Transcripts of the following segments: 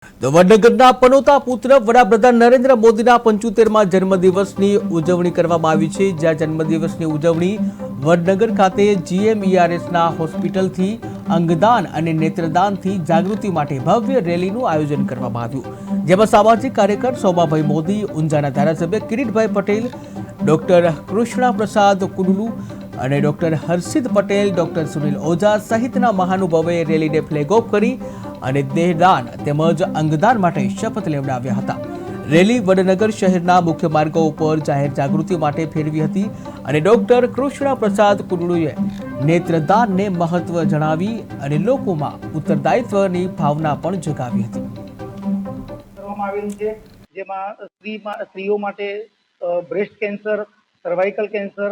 તો વડનગરના પનોતા પુત્ર વડાપ્રધાન નરેન્દ્ર મોદીના 75મા જન્મદિવસની ઉજવણી કરવામાં આવી છે। જ્યાં જન્મદિવસની ઉજવણી વડનગર ખાતે જીએમઈઆરએસના હોસ્પિટલથી અંગદાન અને નેત્રદાનથી જાગૃતિ માટે ભવ્ય રેલીનું આયોજન કરવામાં આવ્યું। જેમાં સામાજિક કાર્યકર શોભાભાઈ મોદી, ઊંઝાના ધારાસભ્ય કિરીટભાઈ પટેલ, ડોક્ટર કૃષ્ણા પ્રસાદ કુડુલુ અને ડોક્ટર હર્ષિત પટેલ, ડોક્ટર સુનિલ ઓઝા સહિતના મહાનુભાવોએ રેલીને ફ્લેગ ઓફ કરી અને દેહદાન તેમજ અંગદાન માટે શપથ લેવડાવ્યા હતા। રેલી વડનગર શહેરના મુખ્ય માર્ગો ઉપર જાહેર જાગૃતિ માટે ફેરવી હતી અને ડોક્ટર કૃષ્ણા પ્રસાદ કુડુલુએ નેત્રદાનને મહત્વ જણાવી અને લોકોમાં ઉત્તરદાયિત્વની ભાવના પણ જગાવી હતી। કરવામાં આવેલું છે, જેમાં સ્ત્રીઓ માટે બ્રેસ્ટ કેન્સર, સર્વાઇકલ કેન્સર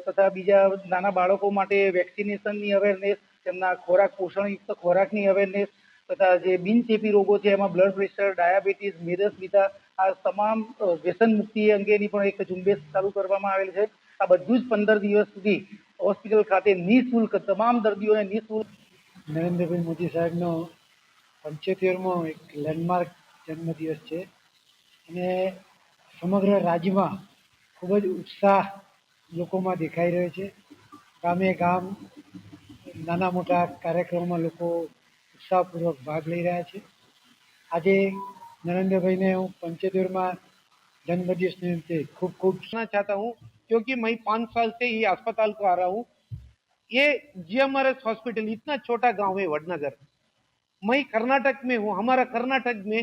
તથા બીજા નાના બાળકો માટે વેક્સિનેશનની અવેરનેસ, તેમના ખોરાક પોષણયુક્ત ખોરાકની અવેરનેસ તથા જે બિનચેપી રોગો છે એમાં બ્લડ પ્રેશર, ડાયાબિટીસ, મેદસ્વીતા, આ તમામ વ્યસન મુક્તિ અંગેની પણ એક ઝુંબેશ ચાલુ કરવામાં આવેલ છે। આ બધું જ 15 દિવસ સુધી હોસ્પિટલ ખાતે નિઃશુલ્ક તમામ દર્દીઓને નિઃશુલ્ક નરેન્દ્રભાઈ મોદી સાહેબનો 75મો એક લેન્ડમાર્ક જન્મદિવસ છે અને સમગ્ર રાજ્યમાં ખૂબ જ ઉત્સાહ લોકોમાં દેખાઈ રહ્યો છે। ગામે ગામ નાના મોટા કાર્યક્રમોમાં લોકો उत्साहपूर्वक भाग ले रहा है। आज नरेंद्र भाई ने 75वां जन्मदिवस निमित्ते खूब खूब चाहता हूँ, क्योंकि मैं 5 साल से ये अस्पताल को आ रहा हूँ। ये जीएमआरएस हॉस्पिटल इतना छोटा गांव है वडनगर, मैं कर्नाटक में हूँ। हमारा कर्नाटक में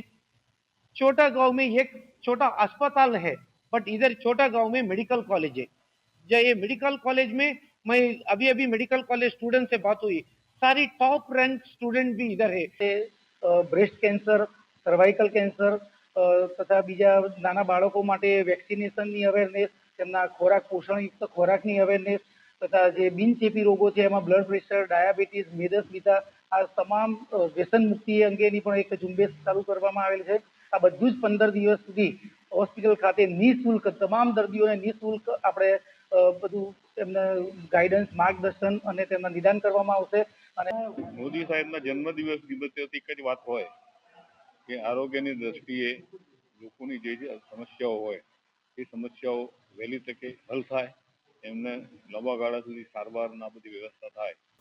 छोटा गांव में एक छोटा अस्पताल है, बट इधर छोटा गांव में मेडिकल कॉलेज है। जो ये मेडिकल कॉलेज में मैं अभी मेडिकल कॉलेज स्टूडेंट से बात हुई, सारी टॉप रैंक स्टूडेंट भी इधर है। બ્રેસ્ટ કેન્સર, સર્વાઇકલ કેન્સર તથા બીજા નાના બાળકો માટે વેક્સિનેશનની અવેરનેસ, તેમના ખોરાક પોષણયુક્ત ખોરાકની અવેરનેસ તથા જે બિનચેપી રોગો છે એમાં બ્લડ પ્રેશર, ડાયાબિટીસ, મેદસ્વીતા, આ તમામ વ્યસન મુક્તિ અંગેની પણ એક ઝુંબેશ ચાલુ કરવામાં આવેલ છે। આ બધું જ 15 દિવસ સુધી હોસ્પિટલ ખાતે નિઃશુલ્ક તમામ દર્દીઓને નિઃશુલ્ક આપણે બધું એમને ગાઈડન્સ, માર્ગદર્શન અને તેમના નિદાન કરવામાં આવશે। અને મોદી સાહેબના જન્મદિવસ નિમિત્તે એક જ વાત હોય કે આરોગ્યની દ્રષ્ટિએ લોકોની જે સમસ્યાઓ હોય એ સમસ્યાઓ વહેલી તકે હલ થાય, એમને લાંબા ગાળા સુધી સારવારના બધી વ્યવસ્થા થાય।